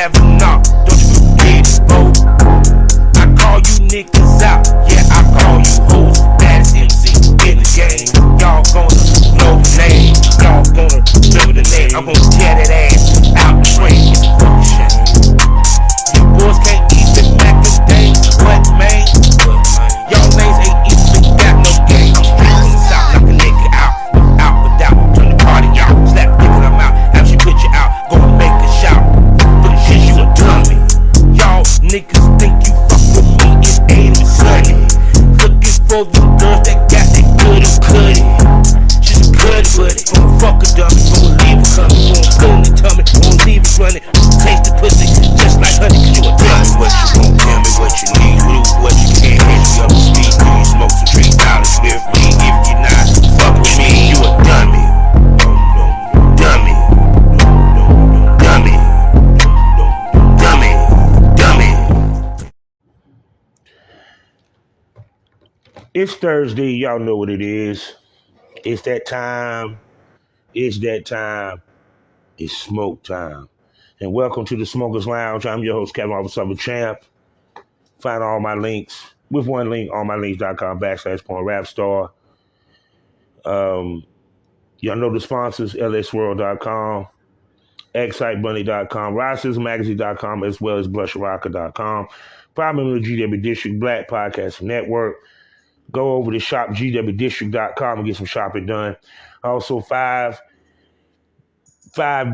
Kavanaugh, don't you forget it, bro. I call you niggas out, yeah, I call you hoes. Baddest MC in the game. Y'all gonna know the name. Y'all gonna remember the name. I'm gonna tear that ass out the frame. Fuck shame. You boys can't even back the day. What, man? Y'all lanes ain't even got no game. I'm straight from the south, knock a nigga out. Without, turn the party out. Slap nigga, I'm out. Have she put you out, go and make a shout. But shit, you a dummy. Y'all niggas think you fuck with me, it's 80 sunny. Looking for the girls that got that good and cutty. She's good with it. Gonna fuck a dummy, gonna leave her coming. Gonna put in the tummy, gonna leave it running. Taste the pussy just like honey, cause you a dummy. What you want, tell me what you need. Do what you can, hit me up the street. Do you smoke some $3 with me? If you not, fuck with me, you a dummy. Dummy. Dummy. Dummy. Dummy. It's Thursday. Y'all know what it is. It's that time. It's that time. It's smoke time. And welcome to the Smokers Lounge. I'm your host, Kevin Officer Champ. Find all my links with one link on mylinks.com/pornrapstar. Y'all know the sponsors, lsworld.com, excitebunny.com, rossizzlemagazine.com, as well as blushrocker.com. Primarily GW District Black Podcasting Network. Go over to shopgwdistrict.com and get some shopping done. Also, five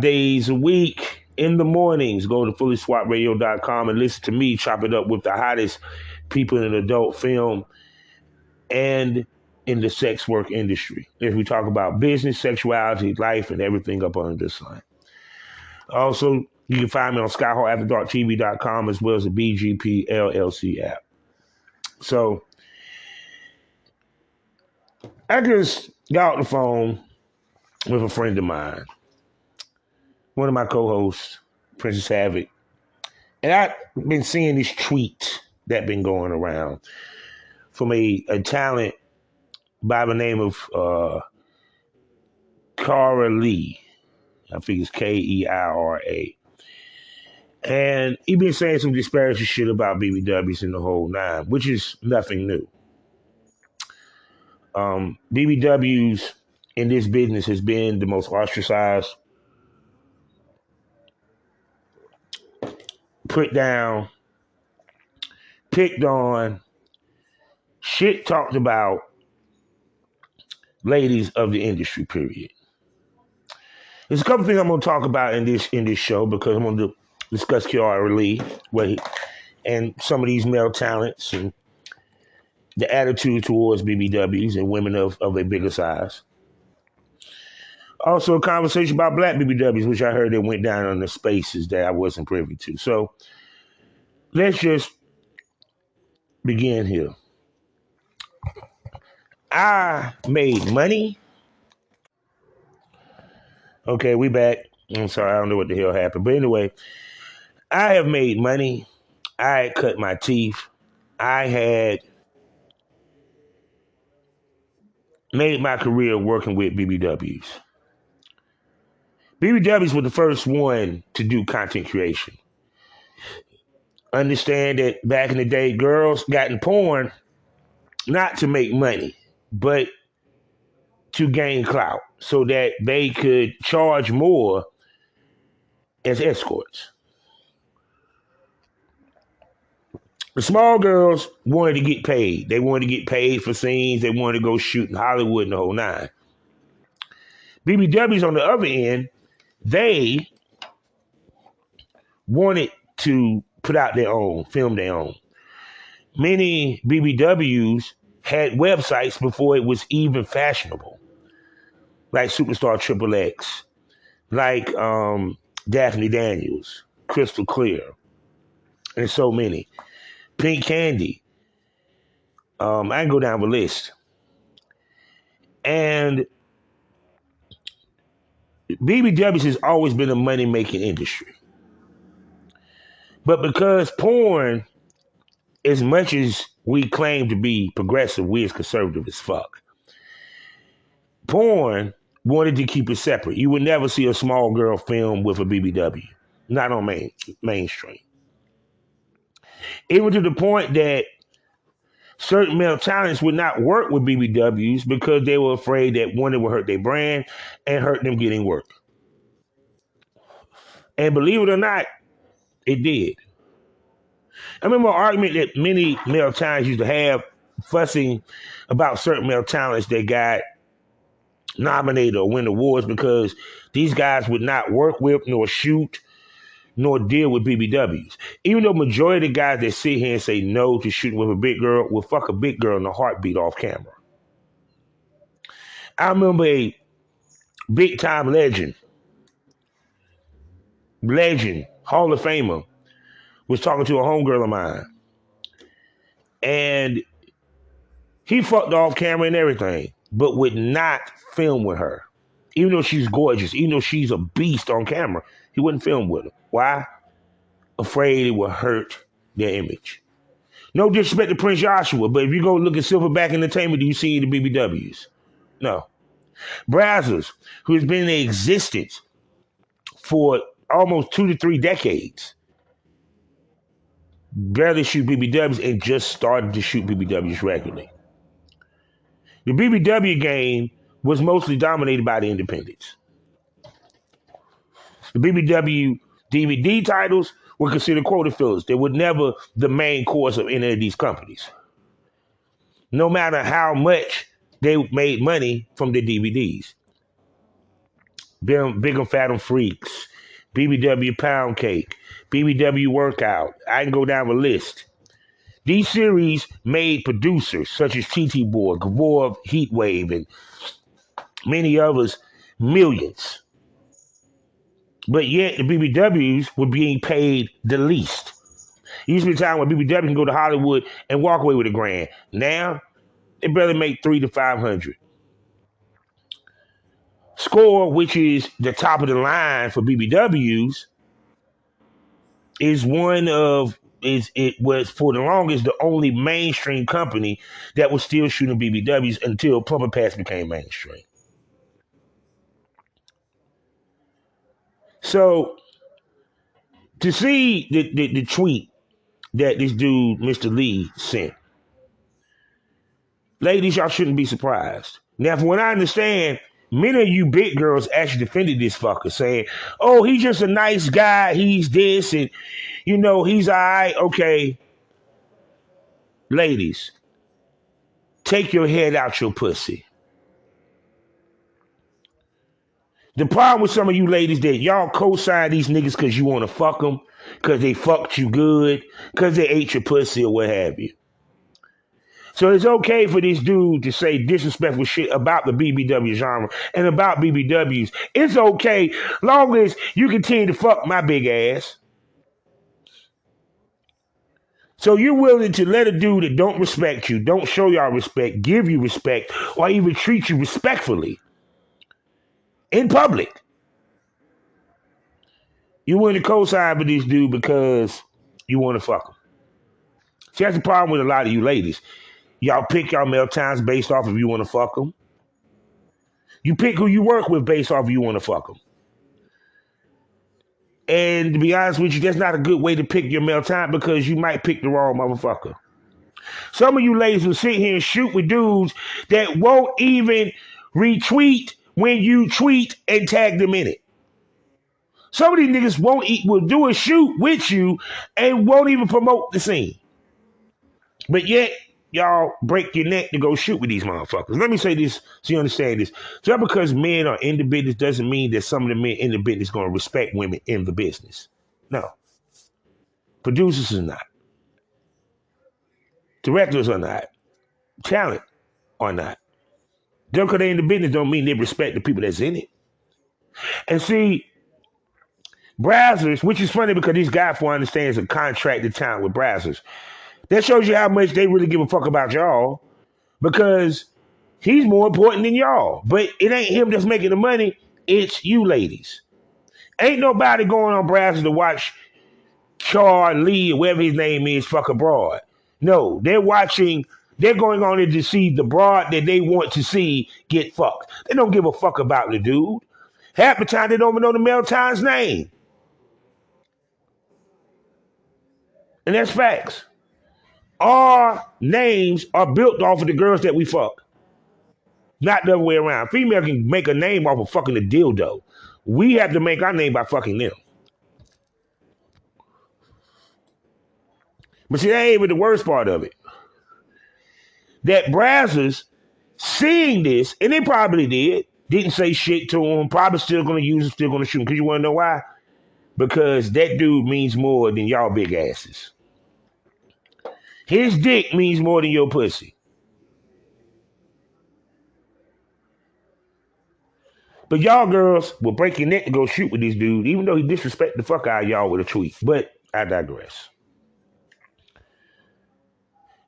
days a week in the mornings, go to fullyswapradio.com and listen to me chop it up with the hottest people in adult film and in the sex work industry. If we talk about business, sexuality, life, and everything up under the sun. Also, you can find me on skyhawkafterdarktv.com as well as the BGP LLC app. So, I just got on the phone with a friend of mine, one of my co-hosts, Princess Havoc, and I've been seeing this tweet that been going around from a talent by the name of Cara Lee. I think it's Keira. And he been saying some disparaging shit about BBWs and the whole nine, which is nothing new. BBWs in this business has been the most ostracized, put down, picked on, shit talked about ladies of the industry, period. There's a couple things I'm going to talk about in this show because I'm going to discuss Kiara Lee and some of these male talents and the attitude towards BBWs and women of a bigger size. Also, a conversation about black BBWs, which I heard that went down on the spaces that I wasn't privy to. So let's just begin here. I made money. Okay, we back. I'm sorry, I don't know what the hell happened. But anyway, I have made money. I had cut my teeth. I had made my career working with BBWs. BBWs were the first one to do content creation. Understand that back in the day, girls got in porn not to make money, but to gain clout so that they could charge more as escorts. The small girls wanted to get paid. They wanted to get paid for scenes. They wanted to go shoot in Hollywood and the whole nine. BBWs on the other end, they wanted to put out their own, film their own. Many BBWs had websites before it was even fashionable, like Superstar Triple X, like Daphne Daniels, Crystal Clear, and so many. Pink Candy. I can go down the list. And BBWs has always been a money-making industry. But because porn, as much as we claim to be progressive, we as conservative as fuck. Porn wanted to keep it separate. You would never see a small girl film with a BBW. not on mainstream. Even to the point that certain male talents would not work with BBWs because they were afraid that one, it would hurt their brand and hurt them getting work. And believe it or not, it did. I remember an argument that many male talents used to have, fussing about certain male talents that got nominated or win awards because these guys would not work with nor shoot nor deal with BBWs. Even though majority of the guys that sit here and say no to shooting with a big girl will fuck a big girl in a heartbeat off camera. I remember a big time legend, Hall of Famer, was talking to a homegirl of mine. And he fucked off camera and everything, but would not film with her. Even though she's gorgeous, even though she's a beast on camera, he wouldn't film with her. Why? Afraid it would hurt their image. No disrespect to Prince Joshua, but if you go look at Silverback Entertainment, do you see the BBWs? No. Brazzers, who has been in existence for almost 2 to 3 decades, barely shoot BBWs and just started to shoot BBWs regularly. The BBW game was mostly dominated by the independents. The BBW DVD titles were considered quota fillers. They were never the main course of any of these companies. No matter how much they made money from the DVDs. Big and Fathom Freaks, BBW Pound Cake, BBW Workout. I can go down the list. These series made producers such as TT Boy, Gavor, Heatwave, and many others millions. But yet the BBWs were being paid the least. It used to be a time when BBW can go to Hollywood and walk away with $1,000. Now, they barely make $300 to $500. Score, which is the top of the line for BBWs, it was for the longest the only mainstream company that was still shooting BBWs until Plumber Pass became mainstream. So to see the tweet that this dude, Mr. Lee, sent, ladies, y'all shouldn't be surprised. Now, from what I understand, many of you big girls actually defended this fucker, saying, oh, he's just a nice guy, he's this, and, he's all right. Okay. Ladies, take your head out your pussy. The problem with some of you ladies that y'all co-sign these niggas because you want to fuck them, because they fucked you good, because they ate your pussy or what have you. So it's okay for this dude to say disrespectful shit about the BBW genre and about BBWs. It's okay long as you continue to fuck my big ass. So you're willing to let a dude that don't respect you, don't show y'all respect, give you respect, or even treat you respectfully in public. You willing to co-sign with this dude because you want to fuck him. See, that's the problem with a lot of you ladies. Y'all pick y'all male talents based off if you want to fuck them. You pick who you work with based off if you want to fuck them. And to be honest with you, that's not a good way to pick your male talent because you might pick the wrong motherfucker. Some of you ladies will sit here and shoot with dudes that won't even retweet when you tweet and tag them in it. Some of these niggas will do a shoot with you and won't even promote the scene. But yet, y'all break your neck to go shoot with these motherfuckers. Let me say this so you understand this. Just because men are in the business doesn't mean that some of the men in the business going to respect women in the business. No. Producers are not. Directors are not. Talent are not. Just because they're in the business don't mean they respect the people that's in it. And see, Brazzers, which is funny because this guy, for understands, a contracted talent with Brazzers. That shows you how much they really give a fuck about y'all because he's more important than y'all. But it ain't him that's making the money. It's you ladies. Ain't nobody going on Brazzers to watch Charlie or whatever his name is fuck abroad. No, they're going on there to see the broad that they want to see get fucked. They don't give a fuck about the dude. Half the time they don't even know the male time's name. And that's facts. Our names are built off of the girls that we fuck. Not the other way around. Female can make a name off of fucking a dildo. We have to make our name by fucking them. But see, that ain't even the worst part of it. That Brazzers seeing this, and they probably didn't say shit to him, probably still gonna use him, still gonna shoot him. Because you wanna know why? Because that dude means more than y'all big asses. His dick means more than your pussy. But y'all girls will break your neck to go shoot with this dude, even though he disrespect the fuck out of y'all with a tweet. But I digress.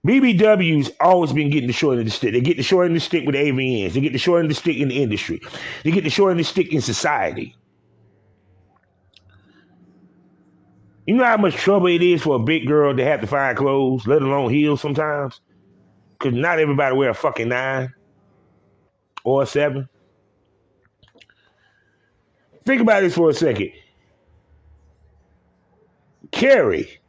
BBWs always been getting the short end of the stick. They get the short end of the stick with the AVNs. They get the short end of the stick in the industry. They get the short end of the stick in society. You know how much trouble it is for a big girl to have to find clothes, let alone heels sometimes? Because not everybody wear a fucking 9 or a 7. Think about this for a second. Carrie,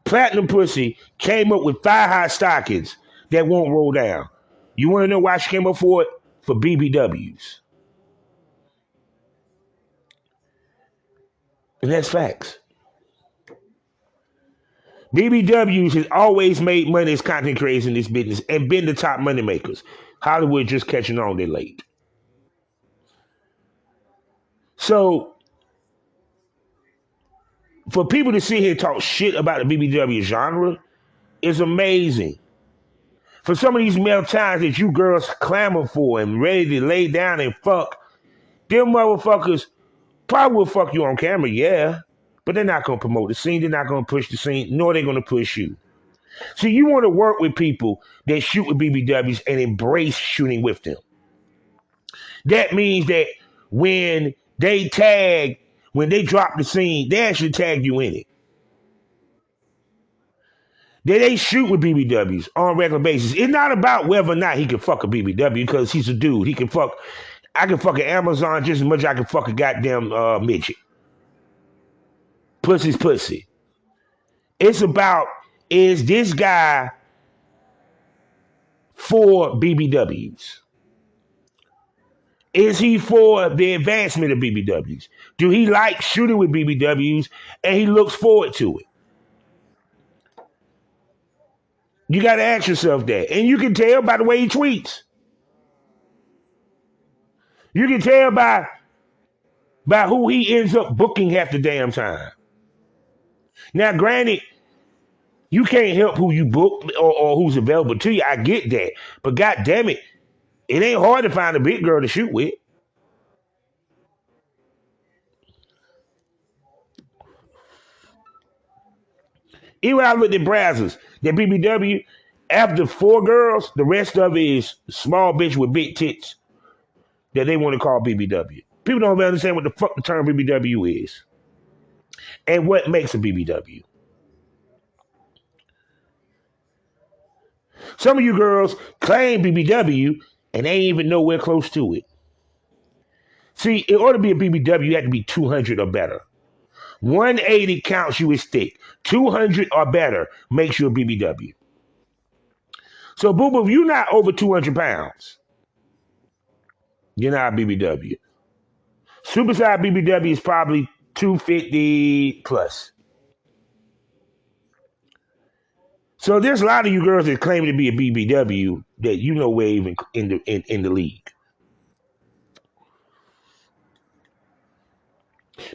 Platinum Pussy, came up with thigh-high stockings that won't roll down. You want to know why she came up for it? For BBWs. And that's facts. BBWs has always made money as content creators in this business and been the top money makers. Hollywood just catching on, they late. So, for people to sit here and talk shit about the BBW genre is amazing. For some of these male times that you girls clamor for and ready to lay down and fuck, them motherfuckers probably will fuck you on camera, yeah. But they're not going to promote the scene. They're not going to push the scene, nor they're going to push you. See, you want to work with people that shoot with BBWs and embrace shooting with them. That means that when they drop the scene, they actually tag you in it. They shoot with BBWs on a regular basis. It's not about whether or not he can fuck a BBW because he's a dude. I can fuck an Amazon just as much as I can fuck a goddamn midget. Pussy's pussy. It's about, is this guy for BBWs? Is he for the advancement of BBWs? Do he like shooting with BBWs and he looks forward to it? You got to ask yourself that. And you can tell by the way he tweets. You can tell by who he ends up booking half the damn time. Now, granted, you can't help who you book or who's available to you. I get that. But God damn it, it ain't hard to find a big girl to shoot with. Even when I looked at Brazzers, that BBW, after 4 girls, the rest of it is small bitch with big tits that they want to call BBW. People don't really understand what the fuck the term BBW is and what makes a BBW. Some of you girls claim BBW and they ain't even nowhere close to it. See, in order to be a BBW, you have to be 200 or better. 180 counts you as thick. 200 or better makes you a BBW. So, boo boo, if you're not over 200 pounds, you're not a BBW. Supersized BBW is probably 250 plus. So there's a lot of you girls that claim to be a BBW that you know we're even in the league.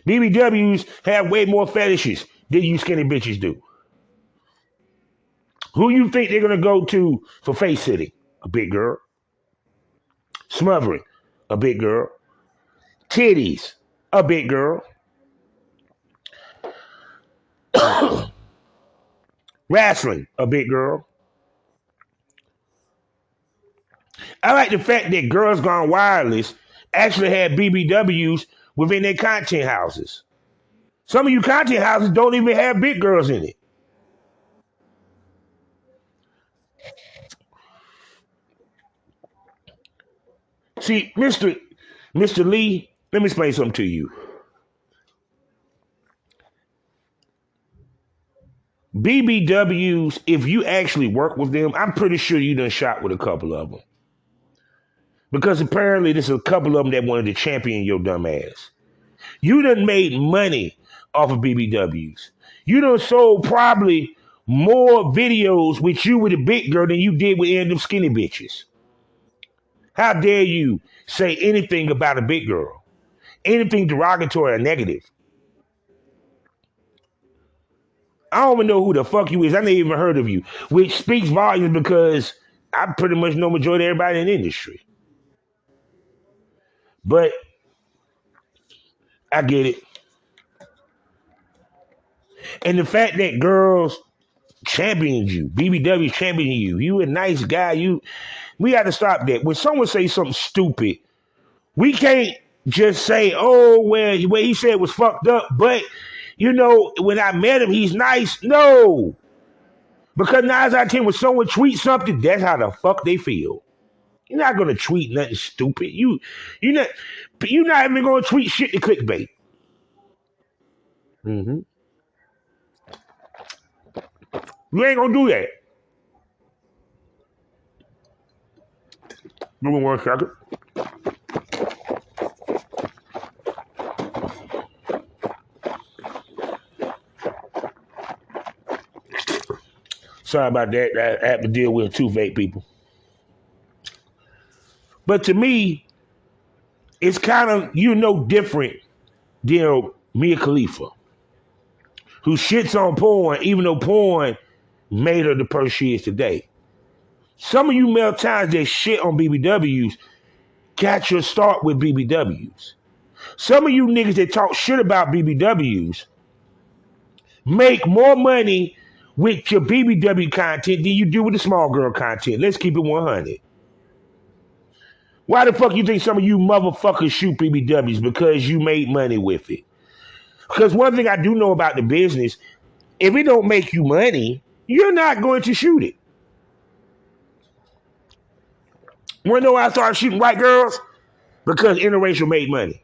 BBWs have way more fetishes than you skinny bitches do. Who you think they're gonna go to for face sitting? A big girl. Smothering? A big girl. Titties? A big girl. Wrestling? A big girl. I like the fact that Girls Gone Wireless actually had BBWs within their content houses. Some of you content houses don't even have big girls in it. See, Mr. Lee, let me explain something to you. BBWs, if you actually work with them, I'm pretty sure you done shot with a couple of them. Because apparently there's a couple of them that wanted to champion your dumb ass. You done made money off of BBWs. You done sold probably more videos with you with a big girl than you did with any of them skinny bitches. How dare you say anything about a big girl? Anything derogatory or negative? I don't even know who the fuck you is. I never even heard of you, which speaks volumes because I pretty much know majority of everybody in the industry. But I get it. And the fact that girls championed you, BBW championing you, you a nice guy, we got to stop that. When someone say something stupid, we can't just say, oh, well, what he said was fucked up, but, when I met him, he's nice. No. Because 9 out of 10, when someone tweets something, that's how the fuck they feel. You're not going to tweet nothing stupid. You're not even going to tweet shit to clickbait. Mm-hmm. You ain't going to do that. Give me 1 second. Sorry about that. I have to deal with 2 fake people. But to me, it's kind of, different than Mia Khalifa, who shits on porn, even though porn made her the person she is today. Some of you male times that shit on BBWs got your start with BBWs. Some of you niggas that talk shit about BBWs make more money with your BBW content than you do with the small girl content. Let's keep it 100. Why the fuck you think some of you motherfuckers shoot BBWs? Because you made money with it. Because one thing I do know about the business, if it don't make you money, you're not going to shoot it. You want to know why I started shooting white girls? Because interracial made money.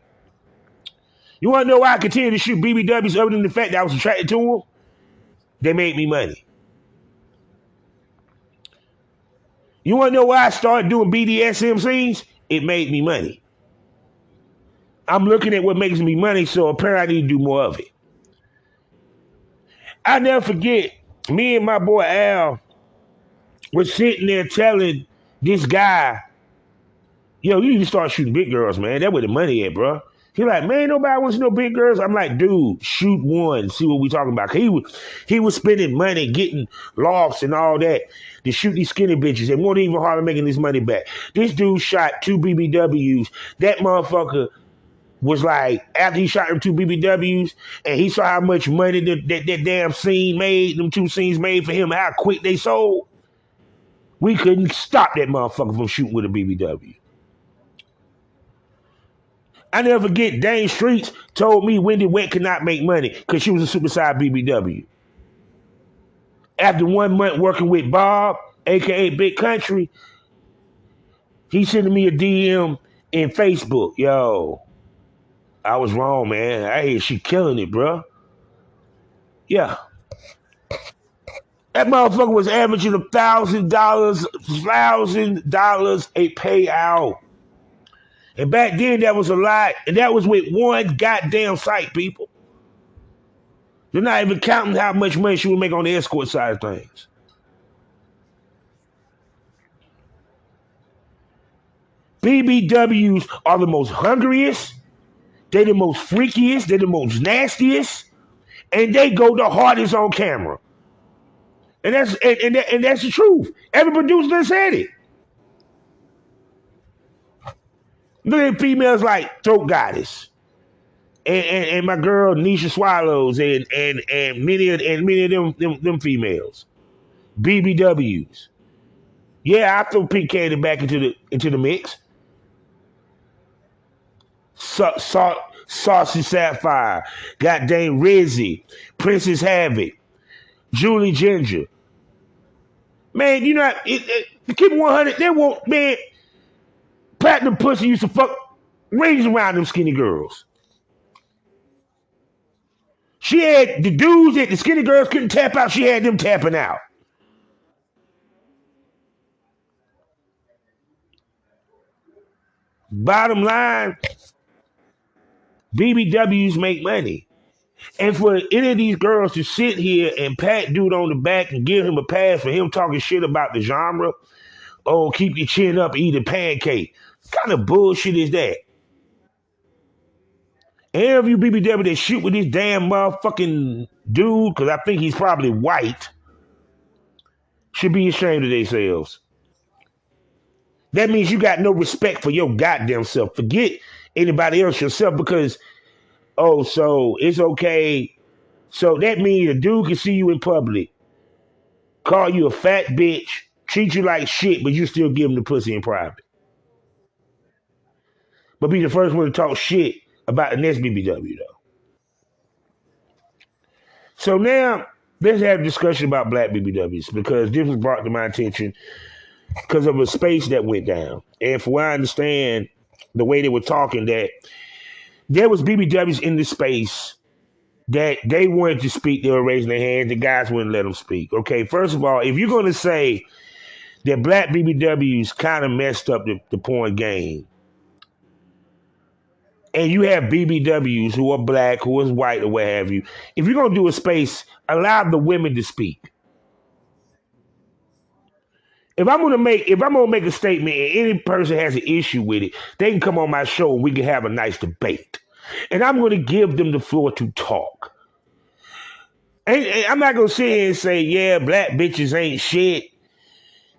You want to know why I continue to shoot BBWs other than the fact that I was attracted to them? They made me money. You want to know why I started doing BDSM scenes? It made me money. I'm looking at what makes me money, so apparently I need to do more of it. I never forget, me and my boy Al was sitting there telling this guy, yo, you need to start shooting big girls, man. That's where the money at, bro. He like, man, nobody wants to know big girls. I'm like, dude, shoot one, see what we talking about. He was spending money, getting lofts and all that to shoot these skinny bitches and won't even hardly making this money back. This dude shot 2 BBWs. That motherfucker was like, after he shot them 2 BBWs and he saw how much money that damn scene made, them 2 scenes made for him, how quick they sold, we couldn't stop that motherfucker from shooting with a BBW. I never forget, Dane Streets told me Wendy Wet could not make money because she was a supersized BBW. After 1 month working with Bob, a.k.a. Big Country, he sent me a DM in Facebook. Yo, I was wrong, man. I hear she killing it, bro. Yeah. That motherfucker was averaging $1,000 a payout. And back then, that was a lot. And that was with 1 goddamn site, people. They're not even counting how much money she would make on the escort side of things. BBWs are the most hungriest. They're the most freakiest. They're the most nastiest. And they go the hardest on camera. And that's the truth. Every producer that said it. Look at females like Throat Goddess. And my girl Nisha Swallows and many of them females. BBWs. Yeah, I throw Pink Candy back into the mix. Saucy Sapphire, goddamn Rizzy, Princess Havoc, Julie Ginger. Man, you know, keep 100. They won't, man. Platinum Pussy used to fuck rings around them skinny girls. She had the dudes that the skinny girls couldn't tap out, she had them tapping out. Bottom line, BBWs make money. And for any of these girls to sit here and pat dude on the back and give him a pass for him talking shit about the genre, oh, keep your chin up, eat a pancake. What kind of bullshit is that? Any of you BBW that shoot with this damn motherfucking dude, because I think he's probably white, should be ashamed of themselves. That means you got no respect for your goddamn self. Forget anybody else, yourself, because, oh, so it's okay. So that means a dude can see you in public, call you a fat bitch, treat you like shit, but you still give him the pussy in private. But be the first one to talk shit about the next BBW, though. So now, let's have a discussion about black BBWs, because this was brought to my attention because of a space that went down. And from what I understand, the way they were talking, that there was BBWs in this space that they wanted to speak, they were raising their hands, the guys wouldn't let them speak. Okay, first of all, if you're going to say that black BBWs kind of messed up the porn game, and you have BBWs who are black, who is white, or what have you, if you're going to do a space, allow the women to speak. If I'm gonna make a statement and any person has an issue with it, they can come on my show and we can have a nice debate. And I'm gonna give them the floor to talk. And I'm not gonna sit here and say, yeah, black bitches ain't shit.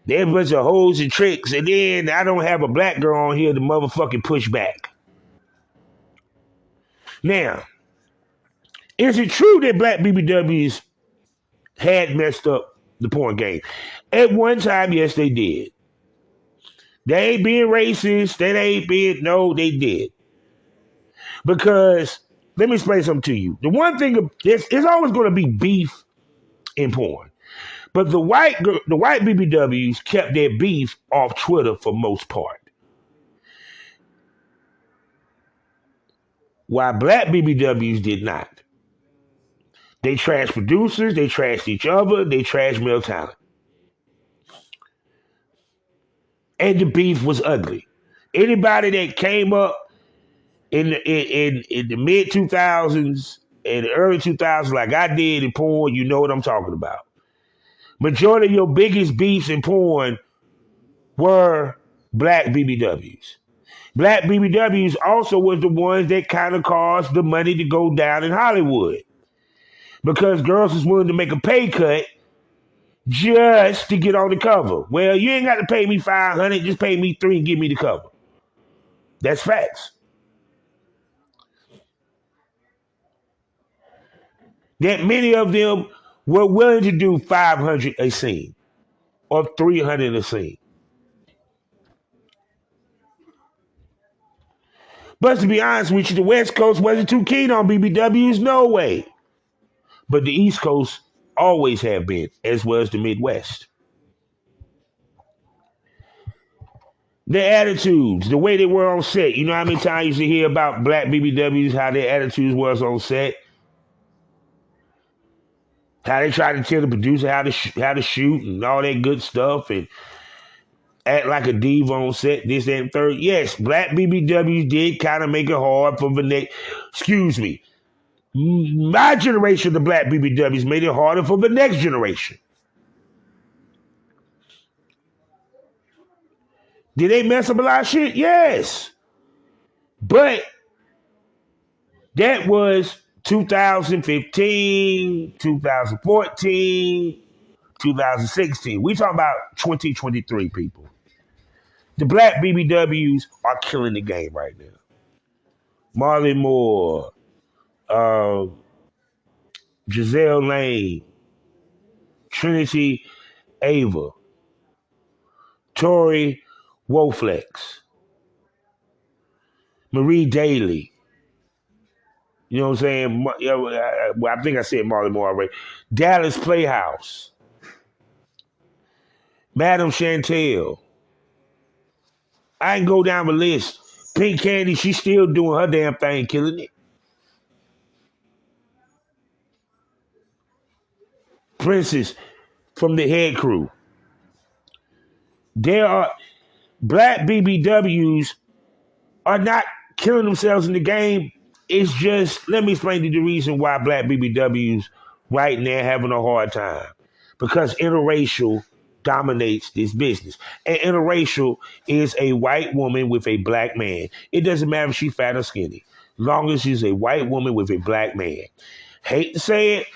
They're a bunch of hoes and tricks, and then I don't have a black girl on here to motherfucking push back. Now, is it true that black BBWs had messed up the porn game? At one time, yes, they did. They ain't being racist. No, they did. Because, let me explain something to you. The one thing, it's always going to be beef in porn. But the white BBWs kept their beef off Twitter for most part. While black BBWs did not. They trashed producers, they trashed each other, they trashed male talent. And the beef was ugly. Anybody that came up in the mid 2000s and the early 2000s like I did in porn, you know what I'm talking about. Majority of your biggest beefs in porn were black BBWs. Black BBWs also was the ones that kind of caused the money to go down in Hollywood. Because girls was willing to make a pay cut just to get on the cover. Well, you ain't got to pay me $500, just pay me $3 and give me the cover. That's facts. That many of them were willing to do $500 a scene or $300 a scene. But to be honest with you, the West Coast wasn't too keen on BBWs, no way. But the East Coast always have been, as well as the Midwest. Their attitudes, the way they were on set. You know how many times I used to hear about black BBWs, how their attitudes was on set? How they tried to tell the producer how to shoot and all that good stuff and act like a diva on set, this, that, and third. Yes, black BBWs did kind of make it hard for the next, excuse me, my generation of the black BBWs made it harder for the next generation. Did they mess up a lot of shit? Yes. But that was 2015, 2014, 2016. We talking about 2023 people. The black BBWs are killing the game right now. Marley Moore, Giselle Lane, Trinity Ava, Tori Woflex, Marie Daly. You know what I'm saying? I think I said Marley Moore already. Dallas Playhouse, Madam Chantel. I can go down the list. Pink Candy, she's still doing her damn thing, killing it. Princess from the head crew. There are black BBWs are not killing themselves in the game. It's just, let me explain to you the reason why black BBWs right now having a hard time. Because interracial dominates this business. And interracial is a white woman with a black man. It doesn't matter if she's fat or skinny, long as she's a white woman with a black man. Hate to say it,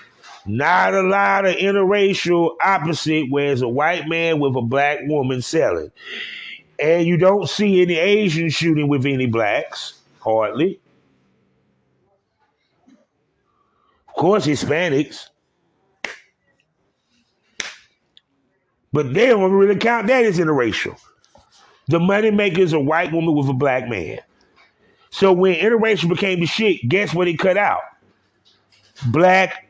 not a lot of interracial opposite where it's a white man with a black woman selling. And you don't see any Asians shooting with any blacks, hardly. Of course, Hispanics, but they don't really count that as interracial. The moneymaker is a white woman with a black man. So when interracial became the shit, guess what it cut out? Black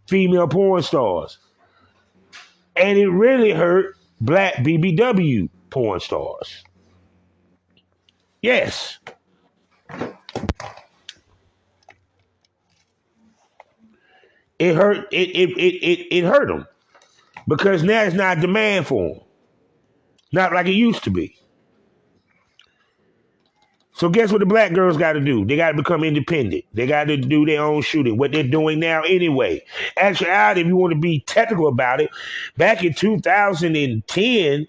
female porn stars. And it really hurt black BBW porn stars. Yes. It hurt it hurt them. Because now it's not demand for them. Not like it used to be. So guess what the black girls got to do? They got to become independent. They got to do their own shooting. What they're doing now anyway. Actually, if you want to be technical about it, back in 2010,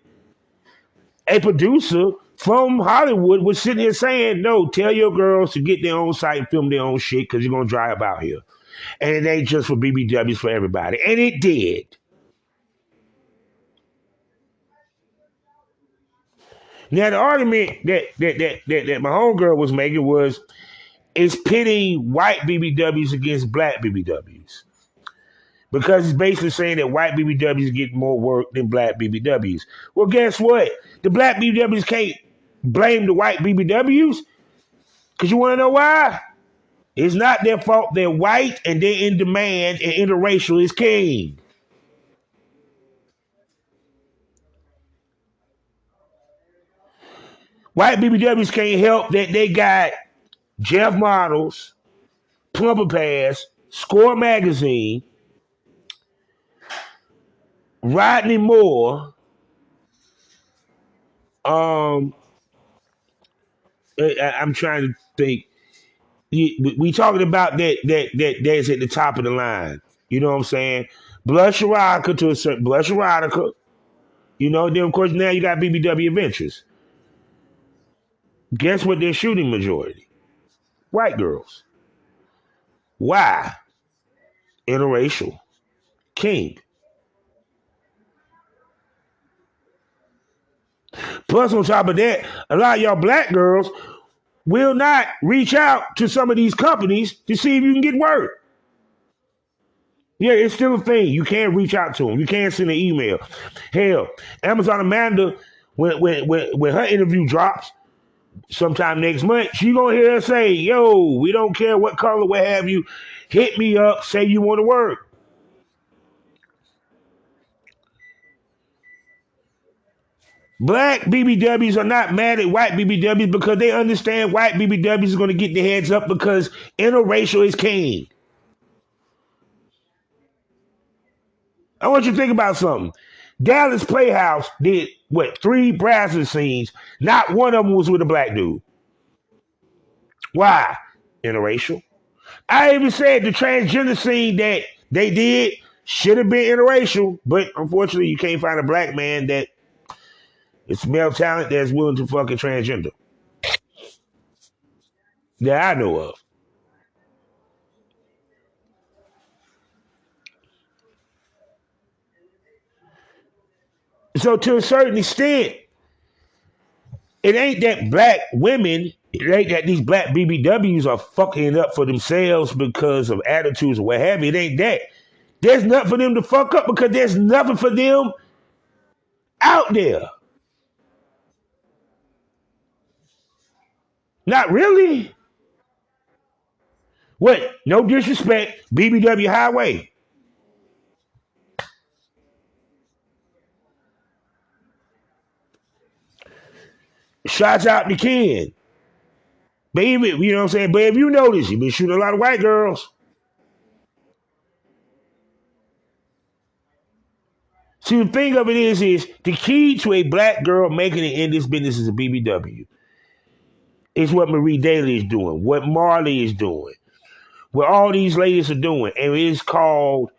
a producer from Hollywood was sitting here saying, no, tell your girls to get their own site and film their own shit because you're going to dry up out here. And it ain't just for BBWs, for everybody. And it did. Now, the argument that my homegirl was making was, it's pitting white BBWs against black BBWs. Because it's basically saying that white BBWs get more work than black BBWs. Well, guess what? The black BBWs can't blame the white BBWs. Because you want to know why? It's not their fault. They're white and they're in demand, and interracial is king. White BBWs can't help that they got Jeff Models, Plumber Pass, Score Magazine, Rodney Moore, I'm trying to think. We talking about that's at the top of the line. You know what I'm saying? Blush Erotica to a certain Blush Erotica. You know, then of course now you got BBW Adventures. Guess what they're shooting majority? White girls. Why? Interracial. King. Plus, on top of that, a lot of y'all black girls will not reach out to some of these companies to see if you can get work. Yeah, it's still a thing. You can't reach out to them. You can't send an email. Hell, Amazon Amanda, when her interview drops sometime next month, she gonna hear her say, yo, we don't care what color, what have you. Hit me up, say you want to work. Black BBWs are not mad at white BBWs because they understand white BBWs is going to get their heads up because interracial is king. I want you to think about something. Dallas Playhouse did, 3 Brazos scenes. Not one of them was with a black dude. Why? Interracial. I even said the transgender scene that they did should have been interracial, but unfortunately you can't find a black man that it's male talent that's willing to fuck a transgender. That I know of. So to a certain extent, it ain't that black women, it ain't that these black BBWs are fucking it up for themselves because of attitudes or what have you. It ain't that. There's nothing for them to fuck up because there's nothing for them out there. Not really. What? No disrespect. BBW Highway. Shouts out to Ken. Baby, you know what I'm saying? But if you notice, you've been shooting a lot of white girls. See, the thing of it is the key to a black girl making it in this business is a BBW. It's what Marie Daly is doing, what Marley is doing, what all these ladies are doing. And it is called,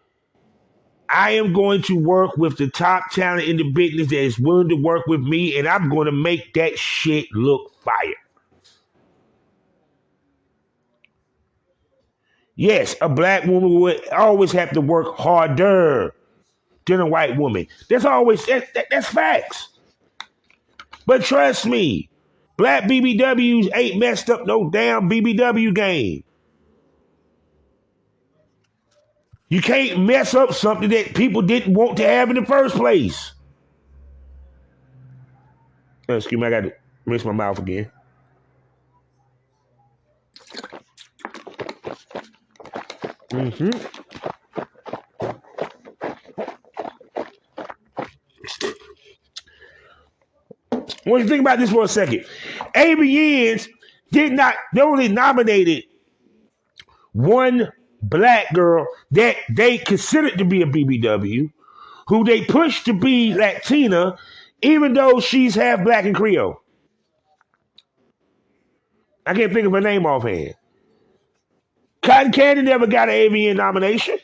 I am going to work with the top talent in the business that is willing to work with me, and I'm going to make that shit look fire. Yes, a black woman would always have to work harder than a white woman. That's facts. But trust me, black BBWs ain't messed up no damn BBW game. You can't mess up something that people didn't want to have in the first place. Excuse me, I got to rinse my mouth again. Mm-hmm. I want you to think about this for a second. AVNs they only nominated one black girl that they considered to be a BBW, who they pushed to be Latina, even though she's half black and Creole. I can't think of her name offhand. Cotton Candy never got an AVN nomination.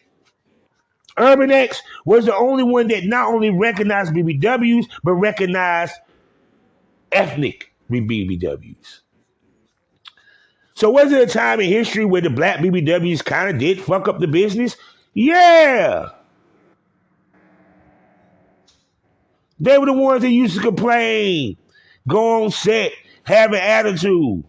Urban X was the only one that not only recognized BBWs, but recognized ethnic BBWs. So was there a time in history where the black BBWs kind of did fuck up the business? Yeah. They were the ones that used to complain, go on set, have an attitude.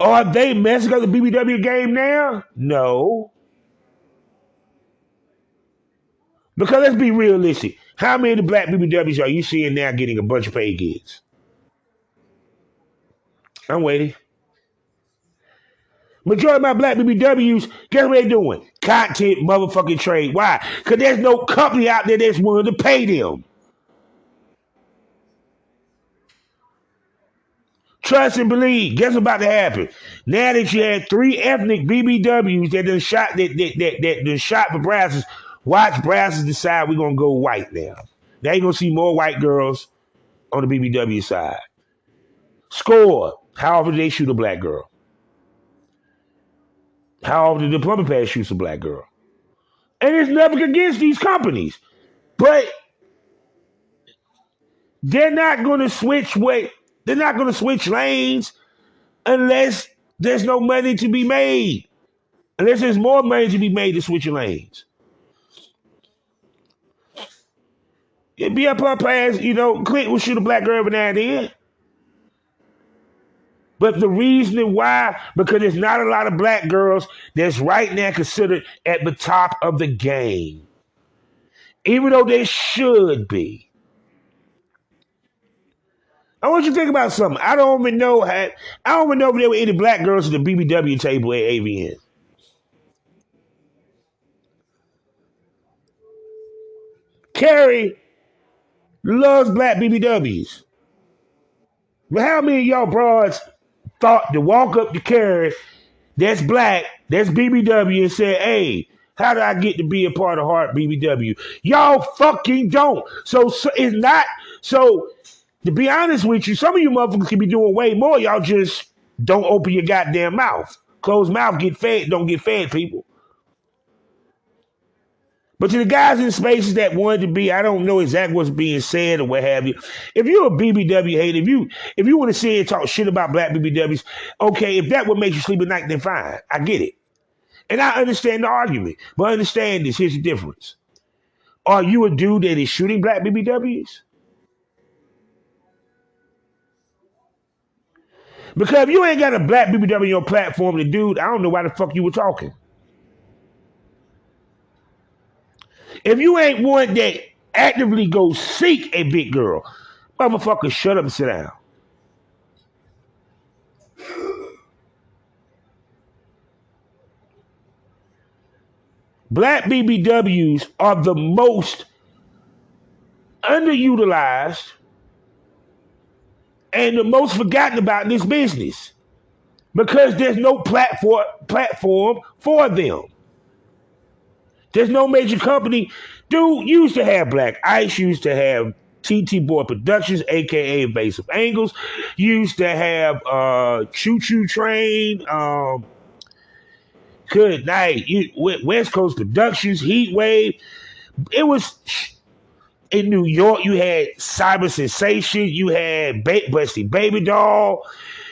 Are they messing up the BBW game now? No. Because let's be realistic. How many of the black BBWs are you seeing now getting a bunch of paid gigs? I'm waiting. Majority of my black BBWs, guess what they doing? Content motherfucking trade. Why? Because there's no company out there that's willing to pay them. Trust and believe. Guess what's about to happen? Now that you had 3 ethnic BBWs that done shot for Brazzers, watch Brazzers decide we're gonna go white now. Now you're gonna see more white girls on the BBW side. Score. How often do they shoot a black girl? How often do the plumber pass shoots a black girl? And it's nothing against these companies. But they're not gonna switch they're not gonna switch lanes unless there's no money to be made. Unless there's more money to be made to switch lanes. It'd be up her pass, Clint will shoot a black girl every now and then. But the reason why, because there's not a lot of black girls that's right now considered at the top of the game. Even though they should be. I want you to think about something. I don't even know if there were any black girls at the BBW table at AVN. Carrie loves black BBWs. But how many of y'all broads thought to walk up to Carrie that's black, that's BBW, and say, hey, how do I get to be a part of Heart BBW? Y'all fucking don't. So it's not, so to be honest with you, some of you motherfuckers can be doing way more. Y'all just don't open your goddamn mouth. Closed mouth get fed, don't get fed, people. But to the guys in spaces that wanted to be, I don't know exactly what's being said or what have you. If you're a BBW hater, if you want to sit and talk shit about black BBWs, okay, if that would make you sleep at night, then fine. I get it. And I understand the argument. But understand this, here's the difference. Are you a dude that is shooting black BBWs? Because if you ain't got a black BBW on your platform, the dude, I don't know why the fuck you were talking. If you ain't one that actively go seek a big girl, motherfucker, shut up and sit down. Black BBWs are the most underutilized and the most forgotten about in this business because there's no platform for them. There's no major company. Dude, used to have Black Ice, used to have TT Boy Productions, aka Invasive Angles, used to have Choo Choo Train, Good Night, West Coast Productions, Heat Wave. It was in New York. You had Cyber Sensation, you had Busty Baby Doll,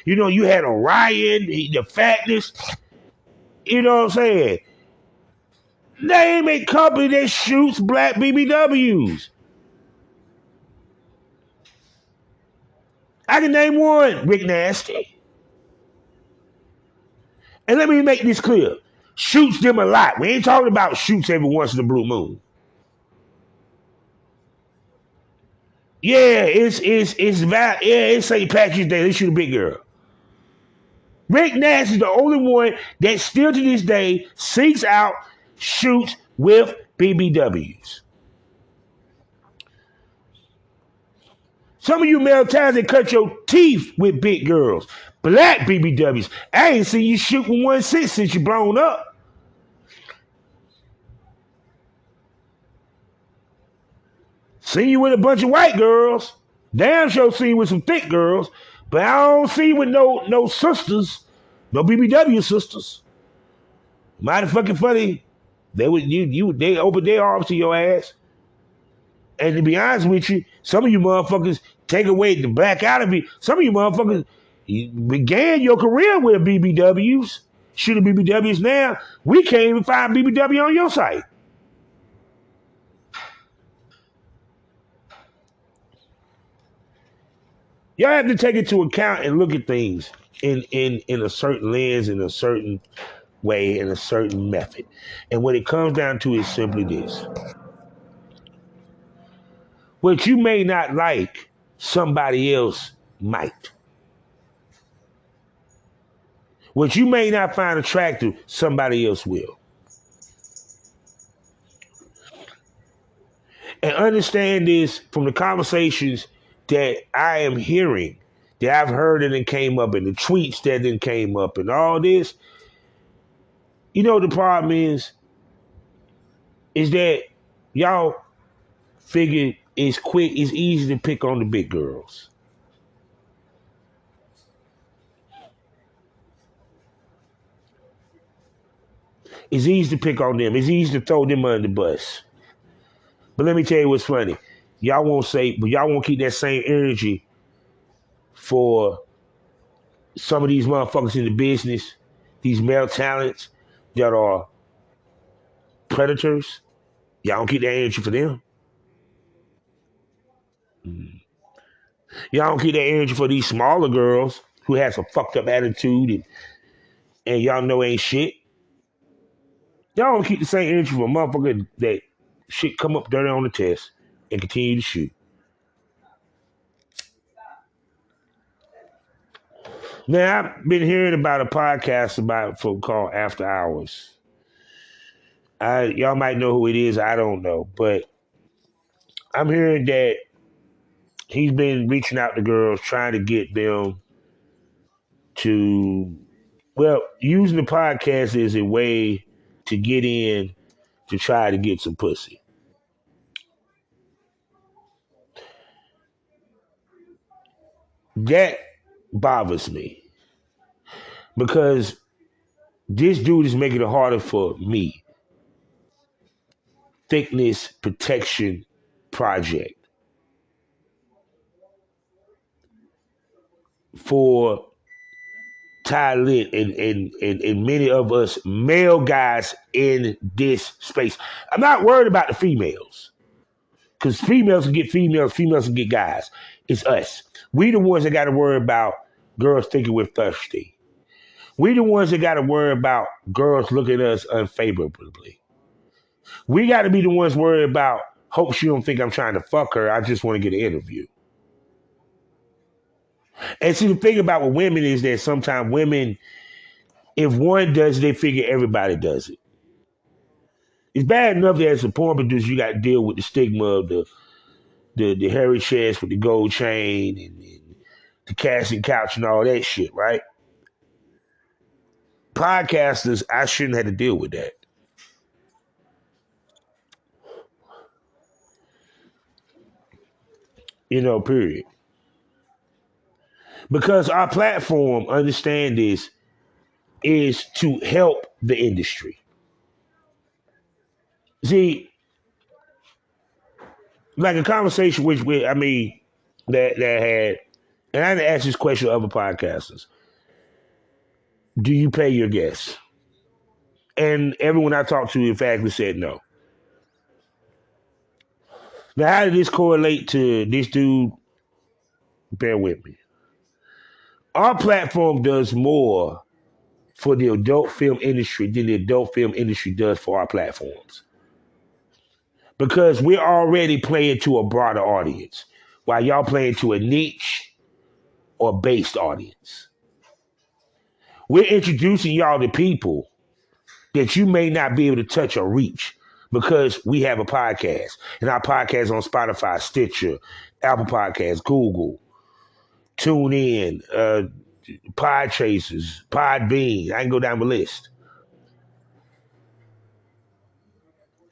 you had Orion, the Fatness. You know what I'm saying? Name a company that shoots black BBWs. I can name one, Rick Nasty. And let me make this clear. Shoots them a lot. We ain't talking about shoots every once in a blue moon. Yeah, it's St. Patrick's Day. They shoot a big girl. Rick Nash is the only one that still to this day seeks out shoots with BBWs. Some of you male talents that cut your teeth with big girls. Black BBWs. I ain't seen you shoot with 1.6 since you blown up. Seen you with a bunch of white girls. Damn sure seen you with some thick girls. But I don't see you with no sisters. No BBW sisters. Mighty fucking funny. They open their arms to your ass. And to be honest with you, some of you motherfuckers take away the black out of you. Some of you motherfuckers began your career with BBWs. Shooting BBWs now. We can't even find BBW on your site. Y'all have to take into account and look at things in a certain lens, in a certain way, in a certain method. And what it comes down to is simply this. What you may not like, somebody else might. What you may not find attractive, somebody else will. And understand this from the conversations that I am hearing, that I've heard and it came up, and the tweets that then came up, and all this. You know what the problem is that y'all figure it's easy to pick on the big girls. It's easy to pick on them. It's easy to throw them under the bus. But let me tell you what's funny. Y'all won't keep that same energy for some of these motherfuckers in the business, these male talents that are predators. Y'all don't keep that energy for them. Y'all don't keep that energy for these smaller girls who has a fucked up attitude and y'all know ain't shit. Y'all don't keep the same energy for a motherfucker that shit come up dirty on the test and continue to shoot. Now, I've been hearing about a podcast about folk called After Hours. Y'all might know who it is. I don't know, but I'm hearing that he's been reaching out to girls, trying to get them to, well, using the podcast as a way to get in to try to get some pussy. That bothers me because this dude is making it harder for me. Thickness Protection Project for Ty Lit and many of us male guys in this space. I'm not worried about the females because females can get females can get guys. It's us. We the ones that got to worry about girls thinking we're thirsty. We the ones that got to worry about girls looking at us unfavorably. We got to be the ones worried about, hope she don't think I'm trying to fuck her. I just want to get an interview. And see, the thing about with women is that sometimes women, if one does it, they figure everybody does it. It's bad enough that as a porn producer, you got to deal with the stigma of the hairy chest with the gold chain and the casting couch and all that shit, right? Podcasters, I shouldn't have to deal with that. Period. Because our platform, understand this, is to help the industry. See, like a conversation that had, and I had to ask this question to other podcasters. Do you pay your guests? And everyone I talked to emphatically said no. Now, how did this correlate to this dude? Bear with me. Our platform does more for the adult film industry than the adult film industry does for our platforms. Because we're already playing to a broader audience, while y'all playing to a niche or based audience. We're introducing y'all to people that you may not be able to touch or reach because we have a podcast. And our podcast on Spotify, Stitcher, Apple Podcasts, Google, TuneIn, Pod Chasers, Podbean. I can go down the list.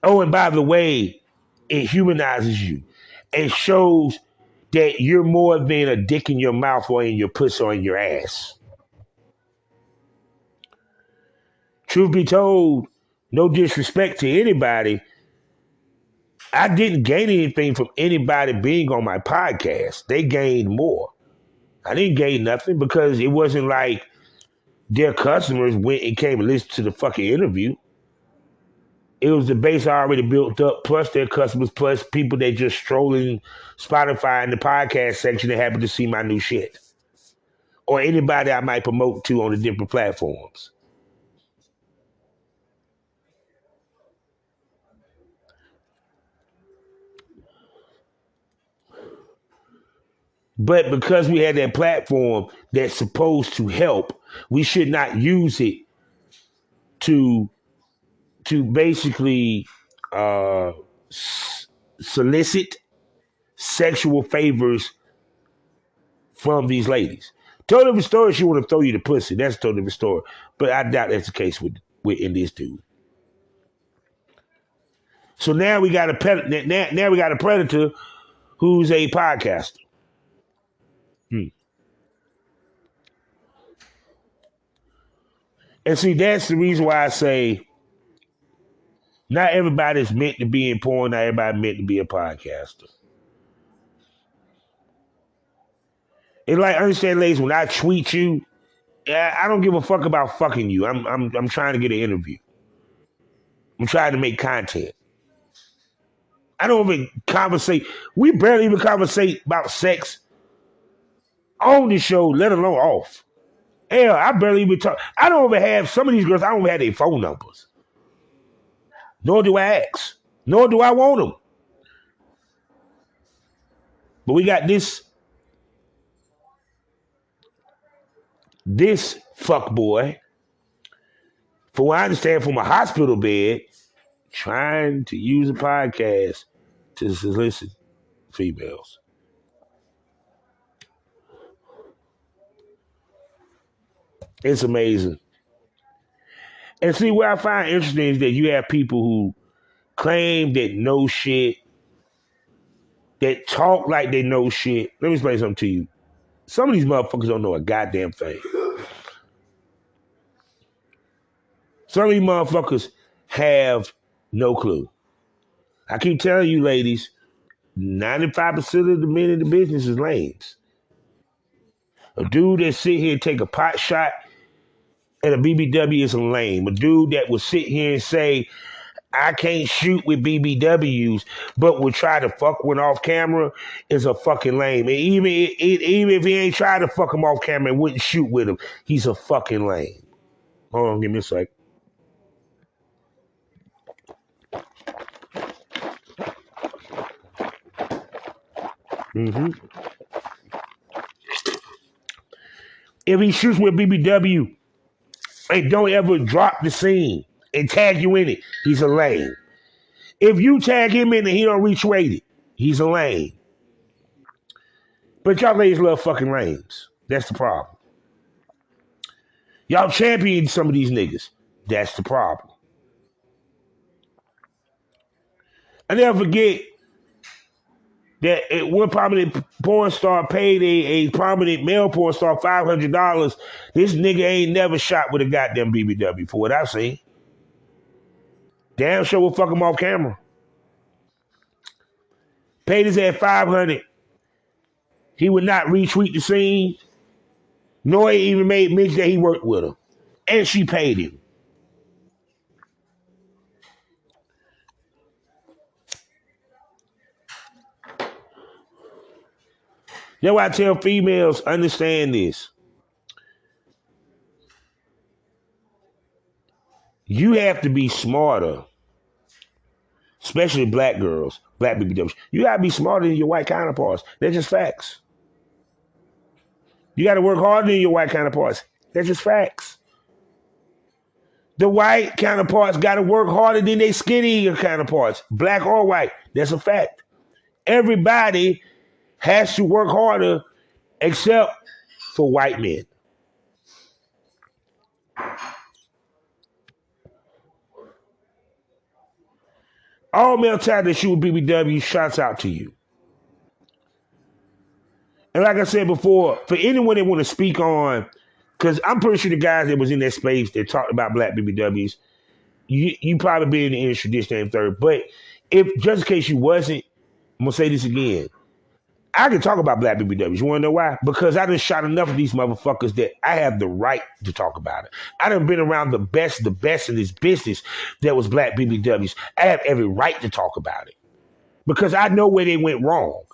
Oh, and by the way, it humanizes you. It shows that you're more than a dick in your mouth or in your pussy or in your ass. Truth be told, no disrespect to anybody, I didn't gain anything from anybody being on my podcast. They gained more. I didn't gain nothing because it wasn't like their customers went and came and listened to the fucking interview. It was the base I already built up, plus their customers, plus people that just strolling Spotify in the podcast section that happen to see my new shit. Or anybody I might promote to on the different platforms. But because we had that platform that's supposed to help, we should not use it to basically solicit sexual favors from these ladies. Told of a story, she want to throw you the pussy. That's a totally different story. But I doubt that's the case with in this dude. So now we got now we got a predator who's a podcaster. And see, that's the reason why I say not everybody's meant to be in porn, not everybody meant to be a podcaster. It's like, understand, ladies, when I tweet you, I don't give a fuck about fucking you. I'm trying to get an interview. I'm trying to make content. I don't even conversate. We barely even conversate about sex on the show, let alone off. Hell, I barely even talk. I don't even have some of these girls. I don't even have their phone numbers. Nor do I ask. Nor do I want them. But we got this fuck boy, for what I understand, from a hospital bed, trying to use a podcast to solicit females. It's amazing. And see, what I find interesting is that you have people who claim that know shit, that talk like they know shit. Let me explain something to you. Some of these motherfuckers don't know a goddamn thing. Some of these motherfuckers have no clue. I keep telling you, ladies, 95% of the men in the business is lames. A dude that sit here and take a pot shot at a BBW is a lame. A dude that will sit here and say, I can't shoot with BBWs, but will try to fuck one off camera is a fucking lame. And even if he ain't trying to fuck him off camera and wouldn't shoot with him, he's a fucking lame. Hold on, give me a sec. If he shoots with BBW and don't ever drop the scene and tag you in it, he's a lame. If you tag him in and he don't retweet it, he's a lame. But y'all ladies love fucking lames. That's the problem. Y'all champion some of these niggas. That's the problem. I never forget that one prominent porn star paid a prominent male porn star $500. This nigga ain't never shot with a goddamn BBW for what I've seen. Damn sure will fuck him off camera. Paid his ass $500. He would not retweet the scene, nor even made mention that he worked with her. And she paid him. That's why I tell females, understand this. You have to be smarter, especially black girls, black BBWs. You gotta be smarter than your white counterparts. They're just facts. You gotta work harder than your white counterparts. They're just facts. The white counterparts gotta work harder than they skinny counterparts, black or white. That's a fact. Everybody has to work harder except for white men. All male talent that shoot with BBW, shouts out to you. And like I said before, for anyone that want to speak on, because I'm pretty sure the guys that was in that space that talked about black BBWs, you probably been in the industry this, that, and third. But if just in case you wasn't, I'm gonna say this again. I can talk about black BBWs. You wanna know why? Because I done shot enough of these motherfuckers that I have the right to talk about it. I done been around the best in this business that was black BBWs. I have every right to talk about it. Because I know where they went wrong.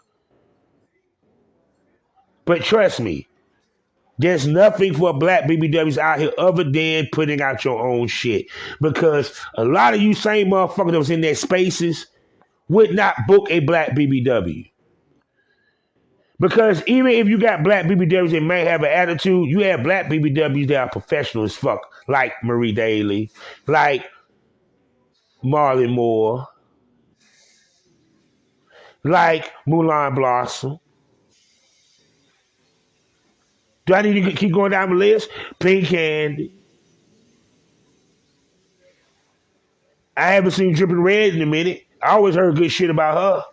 But trust me, there's nothing for black BBWs out here other than putting out your own shit. Because a lot of you same motherfuckers that was in their spaces would not book a black BBW. Because even if you got black BBWs that may have an attitude, you have black BBWs that are professional as fuck, like Marie Daly, like Marlon Moore, like Mulan Blossom. Do I need to keep going down the list? Pink Candy. I haven't seen Dripping Red in a minute. I always heard good shit about her.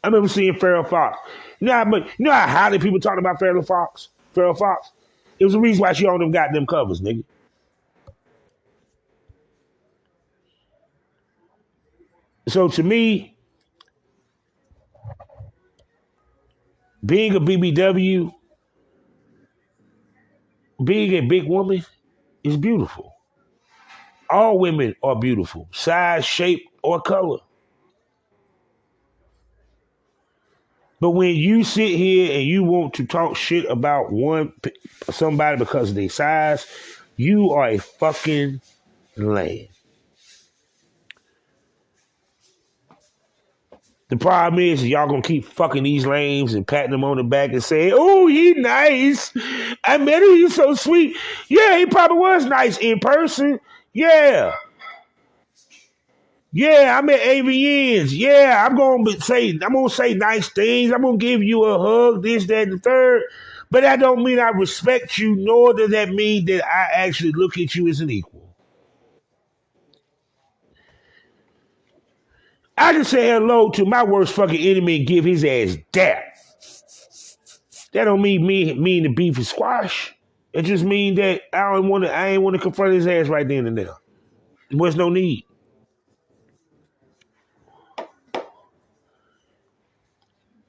I remember seeing Farrah Fox. You know how highly people talking about Farrah Fox? Farrah Fox? It was the reason why she on them goddamn covers, nigga. So to me, being a BBW, being a big woman is beautiful. All women are beautiful, size, shape, or color. But when you sit here and you want to talk shit about somebody because of their size, you are a fucking lame. The problem is y'all gonna keep fucking these lames and patting them on the back and saying, "Oh, he nice. I met him. He's so sweet." Yeah, he probably was nice in person. Yeah. Yeah, I'm at AVNs. Yeah, I'm gonna say nice things. I'm gonna give you a hug, this, that, and the third. But that don't mean I respect you, nor does that mean that I actually look at you as an equal. I can say hello to my worst fucking enemy and give his ass dap. That don't mean the beef is squash. It just means that I ain't want to confront his ass right then and there. There's no need.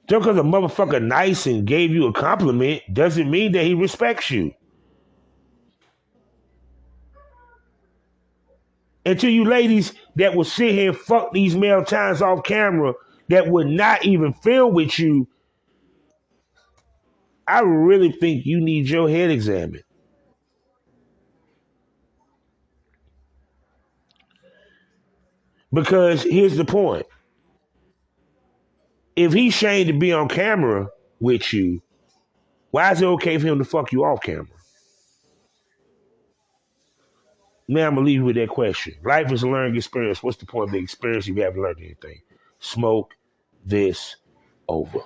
Just because a motherfucker nice and gave you a compliment doesn't mean that he respects you. And to you ladies that will sit here and fuck these male talents off camera that would not even film with you, I really think you need your head examined. Because here's the point. If he's shamed to be on camera with you, why is it okay for him to fuck you off camera? Now I'm going to leave you with that question. Life is a learning experience. What's the point of the experience if you haven't learned anything? Smoke this over.